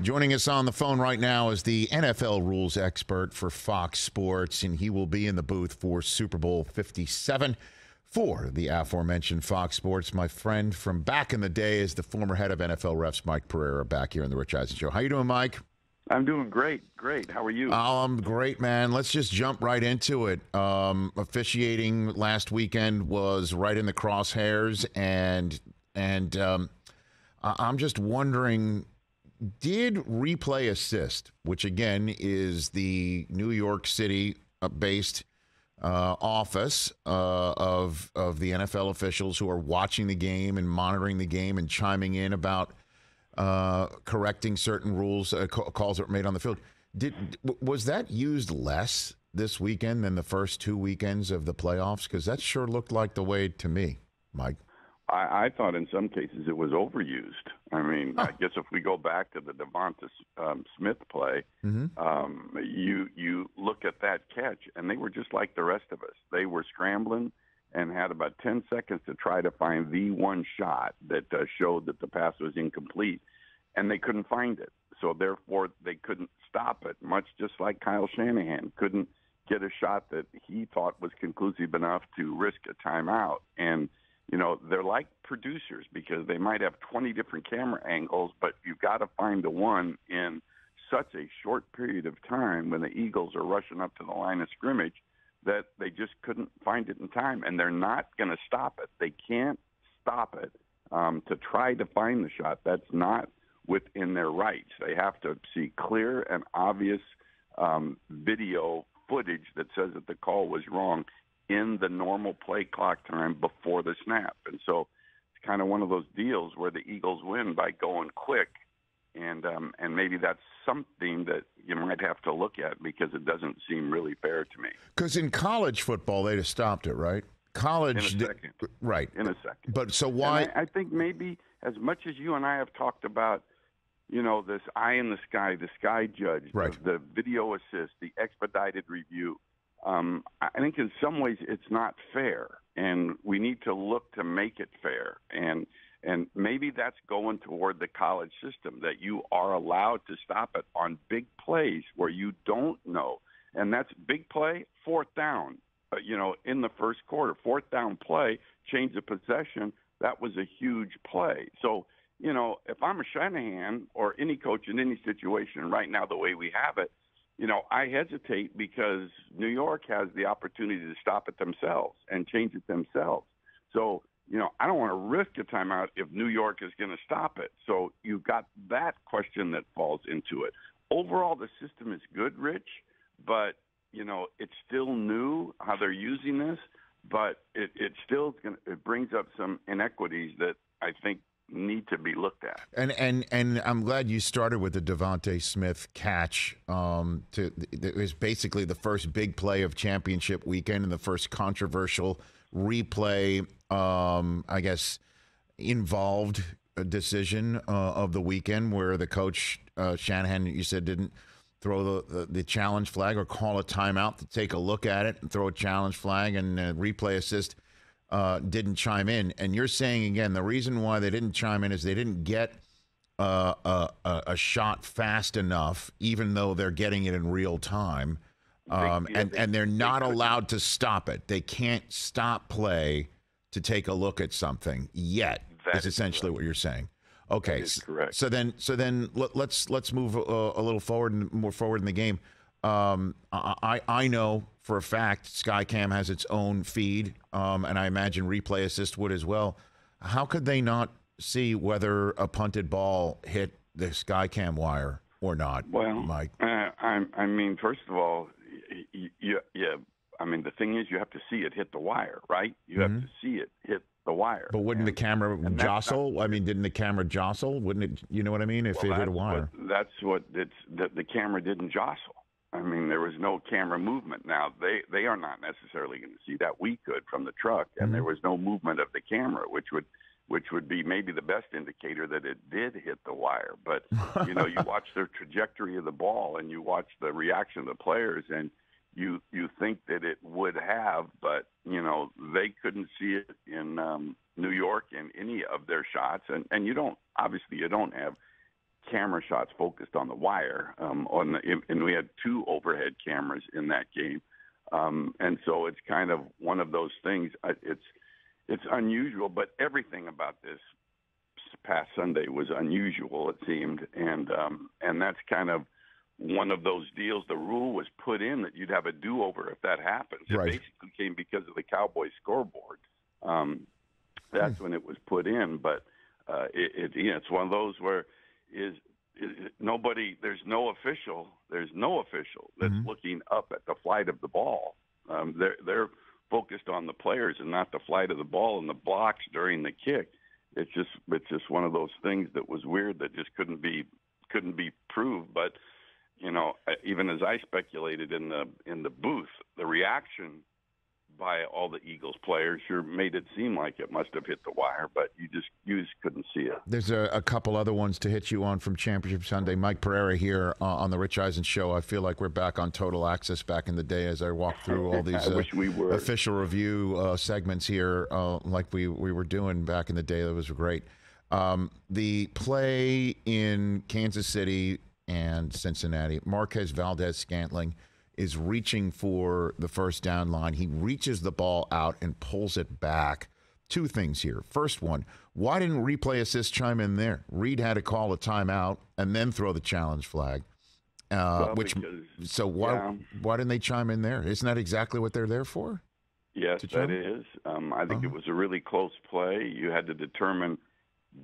Joining us on the phone right now is the NFL rules expert for Fox Sports, and he will be in the booth for Super Bowl 57 for the aforementioned Fox Sports. My friend from back in the day is the former head of NFL refs, Mike Pereira, back here in the Rich Eisen Show. How you doing, Mike? I'm doing great. How are you? I'm great, man. Let's just jump right into it. Officiating last weekend was right in the crosshairs, and I'm just wondering, did replay assist, which again is the New York City based office of the NFL officials who are watching the game and monitoring the game and chiming in about correcting certain rules, calls that were made on the field. Was that used less this weekend than the first two weekends of the playoffs? Because that sure looked like the way to me, Mike. I thought in some cases it was overused. I mean, I guess if we go back to the Devonta Smith play, you look at that catch, and they were just like the rest of us. They were scrambling and had about 10 seconds to try to find the one shot that showed that the pass was incomplete, and they couldn't find it. So, therefore, they couldn't stop it, much just like Kyle Shanahan couldn't get a shot that he thought was conclusive enough to risk a timeout. And you know, they're like producers because they might have 20 different camera angles, but you've got to find the one in such a short period of time when the Eagles are rushing up to the line of scrimmage that they just couldn't find it in time, and they're not going to stop it. They can't stop it to try to find the shot. That's not within their rights. They have to see clear and obvious video footage that says that the call was wrong in the normal play clock time before the snap. And so it's kind of one of those deals where the Eagles win by going quick, and maybe that's something that you might have to look at because it doesn't seem really fair to me. Because in college football, they'd have stopped it, right? College, in a second. Right. In a second. But so why? I think maybe as much as you and I have talked about, you know, this eye in the sky judge, right, the video assist, the expedited review, I think in some ways it's not fair, and we need to look to make it fair. And maybe that's going toward the college system, that you are allowed to stop it on big plays where you don't know. And that's big play, fourth down, in the first quarter. Fourth down play, change of possession, that was a huge play. So, you know, if I'm a Shanahan or any coach in any situation right now the way we have it, you know, I hesitate because New York has the opportunity to stop it themselves and change it themselves. So, you know, I don't want to risk a timeout if New York is going to stop it. So you've got that question that falls into it. Overall, the system is good, Rich, but, you know, it's still new how they're using this, but it still it brings up some inequities that I think need to be looked at. And I'm glad you started with the Devonta Smith catch. It was basically the first big play of championship weekend and the first controversial replay, I guess, involved a decision of the weekend where the coach, Shanahan, you said, didn't throw the challenge flag or call a timeout to take a look at it and throw a challenge flag, and replay assist didn't chime in. And you're saying, again, the reason why they didn't chime in is they didn't get a shot fast enough, even though they're getting it in real time. And they're not allowed to stop it. They can't stop play to take a look at something yet. That's essentially what you're saying. Okay, that is correct. So then let's move a little forward and more forward in the game. I know for a fact Skycam has its own feed, and I imagine Replay Assist would as well. How could they not see whether a punted ball hit the Skycam wire or not? Well, Mike, I mean, first of all, yeah. I mean, the thing is, you have to see it hit the wire, right? You have to see it hit the wire. But wouldn't the camera jostle? I mean, didn't the camera jostle? Wouldn't it? You know what I mean? If it hit a wire, that's what the camera didn't jostle. I mean, there was no camera movement. Now, they are not necessarily going to see that. We could from the truck, and there was no movement of the camera, which would be maybe the best indicator that it did hit the wire. But, you know, you watch the trajectory of the ball and you watch the reaction of the players, and you think that it would have, but, you know, they couldn't see it in New York in any of their shots. And you don't have camera shots focused on the wire, and we had 2 overhead cameras in that game. And so it's kind of one of those things. It's unusual, but everything about this past Sunday was unusual, it seemed, and that's kind of one of those deals. The rule was put in that you'd have a do-over if that happens. Right. It basically came because of the Cowboys scoreboard. That's when it was put in, but it's one of those where nobody. There's no official that's looking up at the flight of the ball. They're focused on the players and not the flight of the ball and the blocks during the kick. It's just one of those things that was weird that just couldn't be proved. But even as I speculated in the booth, the reaction by all the Eagles players sure made it seem like it must have hit the wire, but you just couldn't see it. There's a couple other ones to hit you on from Championship Sunday. Mike Pereira here on the Rich Eisen Show. I feel like we're back on Total Access back in the day as I walk through all these I wish we were. official review segments here like we were doing back in the day. That was great. The play in Kansas City and Cincinnati, Marquez Valdez-Scantling is reaching for the first down line. He reaches the ball out and pulls it back. 2 things here. First one, why didn't replay assist chime in there? Reed had to call a timeout and then throw the challenge flag. Why didn't they chime in there? Isn't that exactly what they're there for? Yes, that is. I think it was a really close play. You had to determine,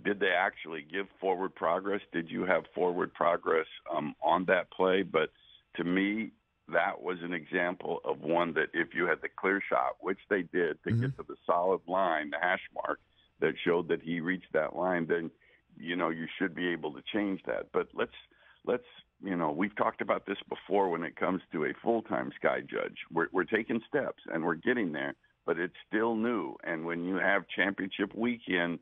did they actually give forward progress? Did you have forward progress on that play? But to me, that was an example of one that if you had the clear shot, which they did, to get to the solid line, the hash mark, that showed that he reached that line, then, you should be able to change that. But let's we've talked about this before when it comes to a full-time sky judge. We're taking steps, and we're getting there, but it's still new. And when you have championship weekend,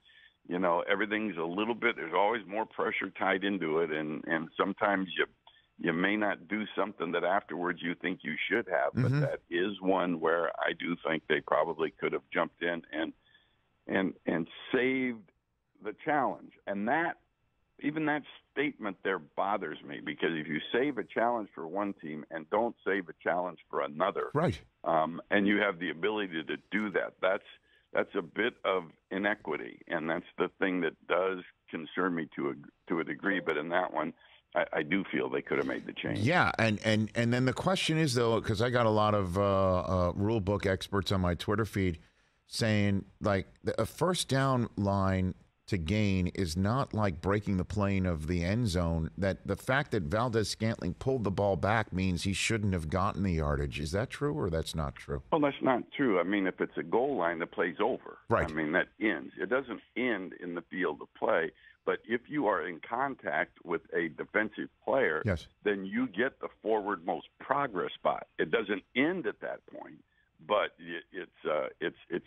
everything's a little bit, there's always more pressure tied into it, and sometimes you may not do something that afterwards you think you should have, but that is one where I do think they probably could have jumped in and saved the challenge. And even that statement there bothers me, because if you save a challenge for one team and don't save a challenge for another, right, and you have the ability to do that, that's a bit of inequity, and that's the thing that does concern me to a degree. But in that one, I do feel they could have made the change. Yeah, and then the question is, though, because I got a lot of rule book experts on my Twitter feed saying, like, a first down line to gain is not like breaking the plane of the end zone. That the fact that Valdez-Scantling pulled the ball back means he shouldn't have gotten the yardage. Is that true, or that's not true? Well, that's not true. I mean, if it's a goal line, the play's over. Right. I mean, that ends. It doesn't end in the field of play. But if you are in contact with a defensive player, yes, then you get the forward most progress spot. It doesn't end at that point, but it's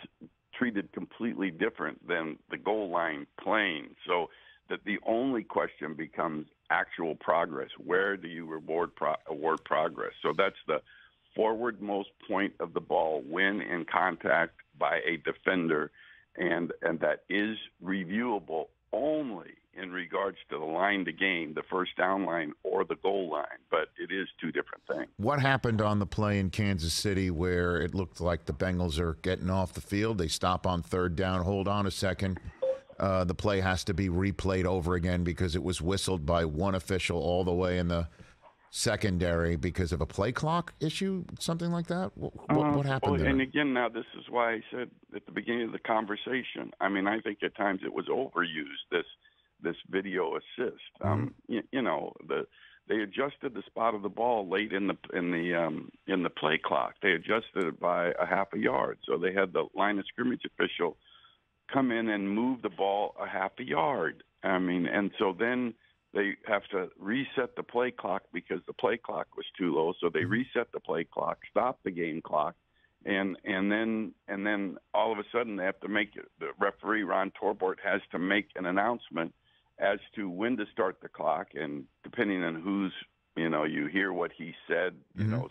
treated completely different than the goal line plane. So that the only question becomes actual progress. Where do you award progress? So that's the forward-most point of the ball when in contact by a defender, and that is reviewable only in regards to the line to gain, the first down line or the goal line, but it is 2 different things. What happened on the play in Kansas City where it looked like the Bengals are getting off the field? They stop on 3rd down, hold on a second. The play has to be replayed over again because it was whistled by one official all the way in the secondary because of a play clock issue, something like that? What happened there? And again, now this is why I said at the beginning of the conversation, I mean, I think at times it was overused, this video assist. They adjusted the spot of the ball late in the play clock. They adjusted it by a half a yard. So they had the line of scrimmage official come in and move the ball a half a yard. I mean, and so then they have to reset the play clock because the play clock was too low. So they reset the play clock, stop the game clock, and then all of a sudden they have to make it. The referee Ron Torbort has to make an announcement as to when to start the clock, and depending on who's, you hear what he said,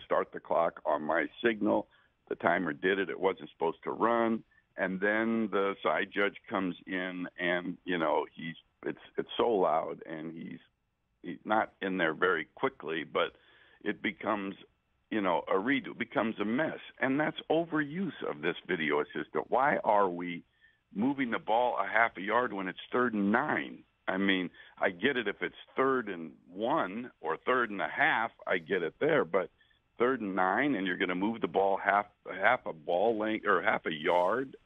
start the clock on my signal. The timer did it. It wasn't supposed to run. And then the side judge comes in and, it's so loud, and he's he's not in there very quickly, but it becomes, a redo. It becomes a mess. And that's overuse of this video assistant. Why are we moving the ball a half a yard when it's 3rd and 9? I mean, I get it if it's 3rd and 1 or 3rd and a half, I get it there, but 3rd and 9 and you're going to move the ball half a ball length or half a yard,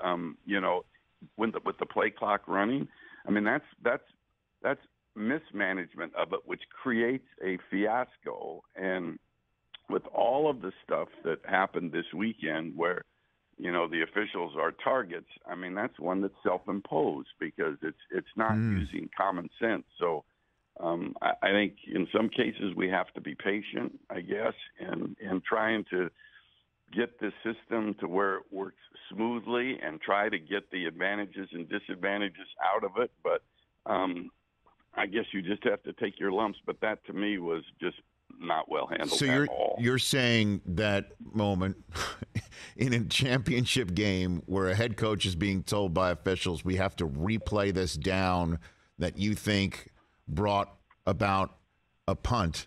with the play clock running. I mean, that's mismanagement of it, which creates a fiasco. And with all of the stuff that happened this weekend where, the officials are targets, I mean, that's one that's self-imposed because it's not using common sense. So I think in some cases we have to be patient, I guess, and trying to get the system to where it works smoothly and try to get the advantages and disadvantages out of it. But I guess you just have to take your lumps. But that to me was just not well handled at all. You're saying that moment in a championship game where a head coach is being told by officials, we have to replay this down, that you think brought about a punt,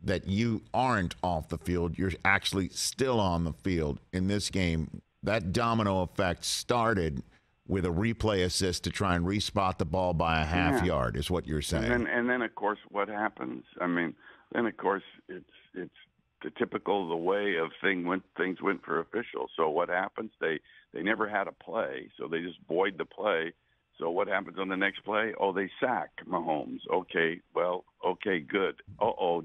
that you aren't off the field, you're actually still on the field in this game. That domino effect started with a replay assist to try and respot the ball by a half yard, is what you're saying. And then of course, what happens? I mean, then of course it's the typical the way of things went for officials. So what happens? They never had a play, so they just void the play. So what happens on the next play? Oh, they sack Mahomes. Okay, good.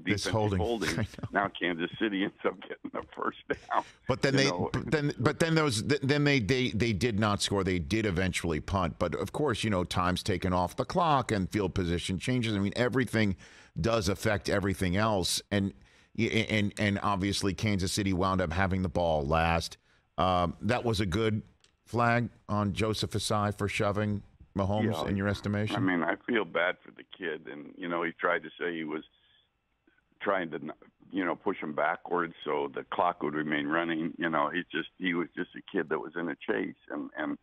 Defense holding. Now Kansas City ends up getting the first down. But then they did not score. They did eventually punt. But of course, time's taken off the clock and field position changes. I mean, everything does affect everything else. And obviously Kansas City wound up having the ball last. That was a good flag on Joseph Asai for shoving Mahomes, in your estimation? I mean, I feel bad for the kid, and he tried to say he was trying to, push him backwards so the clock would remain running. He was just a kid that was in a chase, and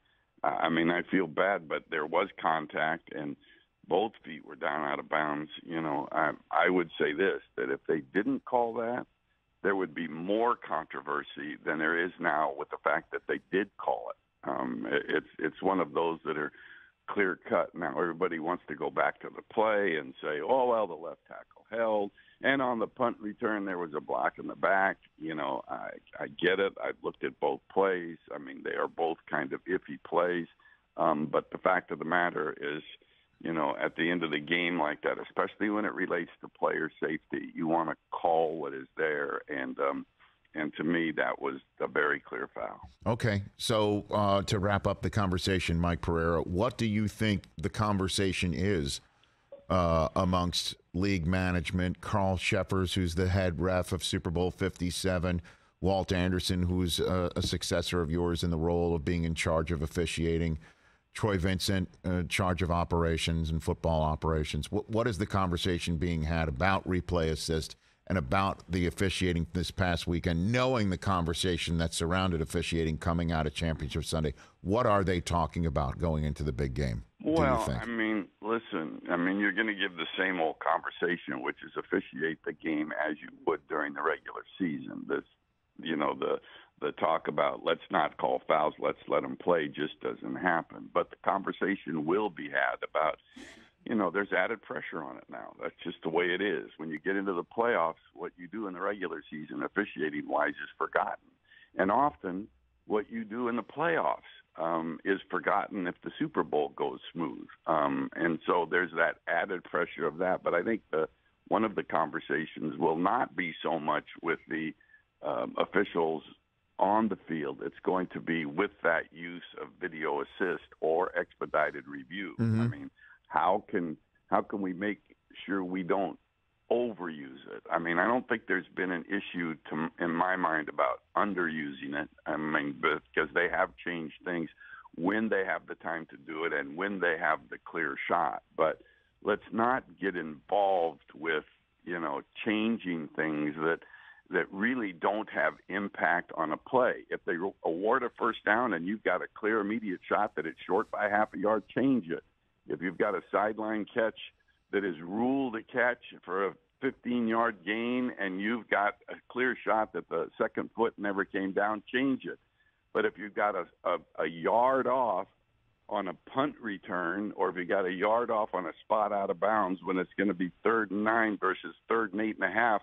I mean, I feel bad, but there was contact, and both feet were down out of bounds. I would say this, that if they didn't call that, there would be more controversy than there is now with the fact that they did call it. It's one of those that are clear cut. Now everybody wants to go back to the play and say, oh, well, the left tackle held. And on the punt return, there was a block in the back. I get it. I've looked at both plays. I mean, they are both kind of iffy plays. But the fact of the matter is, at the end of the game like that, especially when it relates to player safety, you want to call what is there. And to me, that was a very clear foul. Okay. So to wrap up the conversation, Mike Pereira, what do you think the conversation is amongst league management? Carl Sheffers, who's the head ref of Super Bowl 57, Walt Anderson, who's a successor of yours in the role of being in charge of officiating, Troy Vincent, charge of operations and football operations. What is the conversation being had about replay assist and about the officiating this past weekend, knowing the conversation that surrounded officiating coming out of Championship Sunday? What are they talking about going into the big game? Well, I mean, listen, you're going to give the same old conversation, which is officiate the game as you would during the regular season. The talk about let's not call fouls, let's let them play just doesn't happen. But the conversation will be had about, there's added pressure on it now. That's just the way it is. When you get into the playoffs, what you do in the regular season, officiating-wise, is forgotten. And often what you do in the playoffs is forgotten if the Super Bowl goes smooth. And so there's that added pressure of that. But I think one of the conversations will not be so much with the officials on the field. It's going to be with that use of video assist or expedited review. Mm-hmm. I mean, how can we make sure we don't overuse it? I mean, I don't think there's been an issue in my mind about underusing it. I mean, because they have changed things when they have the time to do it and when they have the clear shot. But let's not get involved with, changing things that really don't have impact on a play. If they award a first down and you've got a clear immediate shot that it's short by half a yard, change it. If you've got a sideline catch that is ruled a catch for a 15-yard gain, and you've got a clear shot that the second foot never came down, change it. But if you've got a yard off on a punt return, or if you got a yard off on a spot out of bounds when it's going to be 3rd and 9 versus 3rd and 8.5,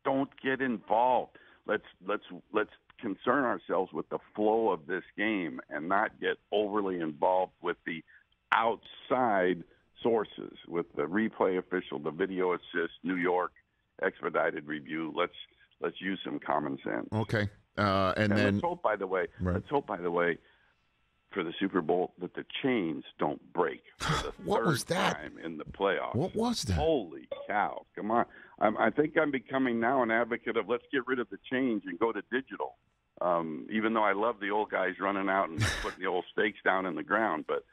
don't get involved. Let's concern ourselves with the flow of this game and not get overly involved with the outside sources, with the replay official, the video assist, New York expedited review. Let's use some common sense. Okay, and then let's hope, by the way, for the Super Bowl that the chains don't break for the what was third that? time in the playoffs. What was that? Holy cow! Come on, I think I'm becoming now an advocate of let's get rid of the change and go to digital. Even though I love the old guys running out and putting the old stakes down in the ground, but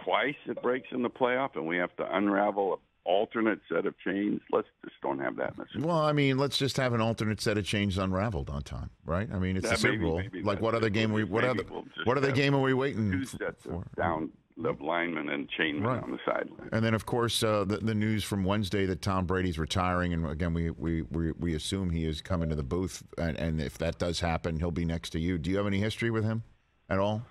twice it breaks in the playoff, and we have to unravel an alternate set of chains. Let's just don't have that in the Super Bowl. Well, I mean, let's just have an alternate set of chains unraveled on time, right? I mean, it's the Super Bowl. Like, what other game what other game are we waiting two sets for? Of down the linemen and chainmen on the sideline. And then, of course, the news from Wednesday that Tom Brady's retiring, and again, we assume he is coming to the booth, and if that does happen, he'll be next to you. Do you have any history with him at all?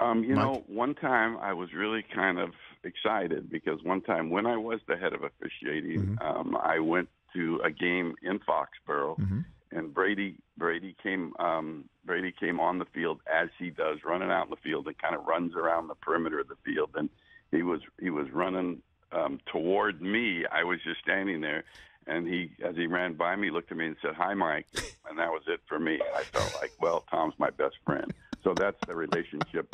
You know, one time I was really kind of excited because one time when I was the head of officiating, I went to a game in Foxborough, and Brady came on the field as he does, running out in the field and kind of runs around the perimeter of the field, and he was running toward me. I was just standing there, and as he ran by me, looked at me and said, "Hi, Mike," and that was it for me. I felt like, well, Tom's my best friend. So that's the relationship,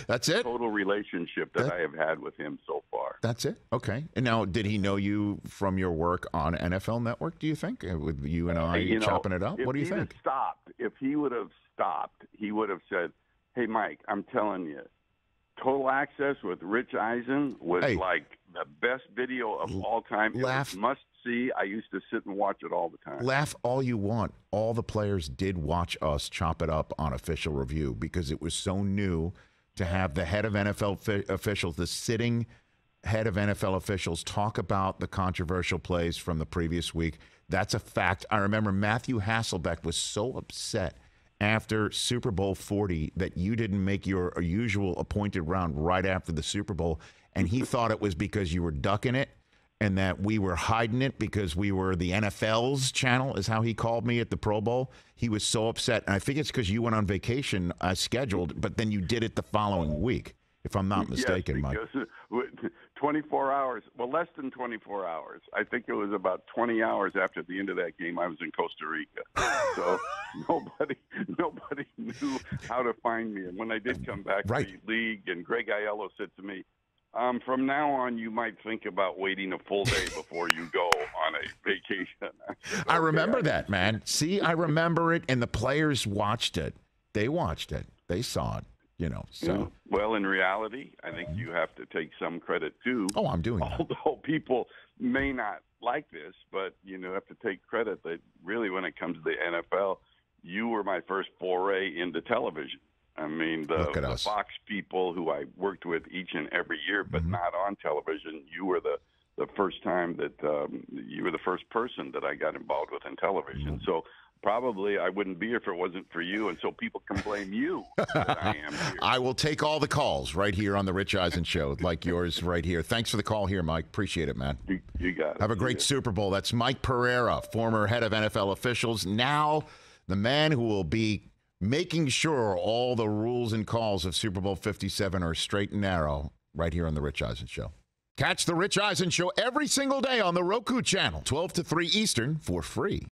that's it? Total relationship that I have had with him so far. That's it? Okay. And now, did he know you from your work on NFL Network, do you think, with you and I chopping it up? What do you think? If he would have stopped, he would have said, "Hey, Mike, I'm telling you, Total Access with Rich Eisen was like the best video of all time. It was must see. I used to sit and watch it all the time." Laugh all you want. All the players did watch us chop it up on Official Review because it was so new to have the head of NFL officials, the sitting head of NFL officials, talk about the controversial plays from the previous week. That's a fact. I remember Matthew Hasselbeck was so upset after Super Bowl 40 that you didn't make your usual appointed round right after the Super Bowl, and he thought it was because you were ducking it and that we were hiding it because we were the NFL's channel, is how he called me at the Pro Bowl. He was so upset, and I think it's because you went on vacation as scheduled, but then you did it the following week, if I'm not mistaken, Mike. 24 hours, well, less than 24 hours. I think it was about 20 hours after the end of that game, I was in Costa Rica. So nobody knew how to find me. And when I did come back to the league, and Greg Aiello said to me, from now on, you might think about waiting a full day before you go on a vacation. I remember that, man. See, I remember it, and the players watched it. They watched it. They saw it. So. Well, in reality, I think you have to take some credit too. Oh, I'm doing that. Although people may not like this, but you have to take credit that really, when it comes to the NFL, you were my first foray into television. I mean, the Fox people who I worked with each and every year, but not on television. You were the first time that you were the first person that I got involved with in television. So probably I wouldn't be here if it wasn't for you, and so people can blame you that I am here. I will take all the calls right here on the Rich Eisen Show, like yours right here. Thanks for the call here, Mike. Appreciate it, man. You got it. Have a great Super Bowl. That's Mike Pereira, former head of NFL officials, now the man who will be making sure all the rules and calls of Super Bowl 57 are straight and narrow right here on the Rich Eisen Show. Catch the Rich Eisen Show every single day on the Roku channel, 12 to 3 Eastern, for free.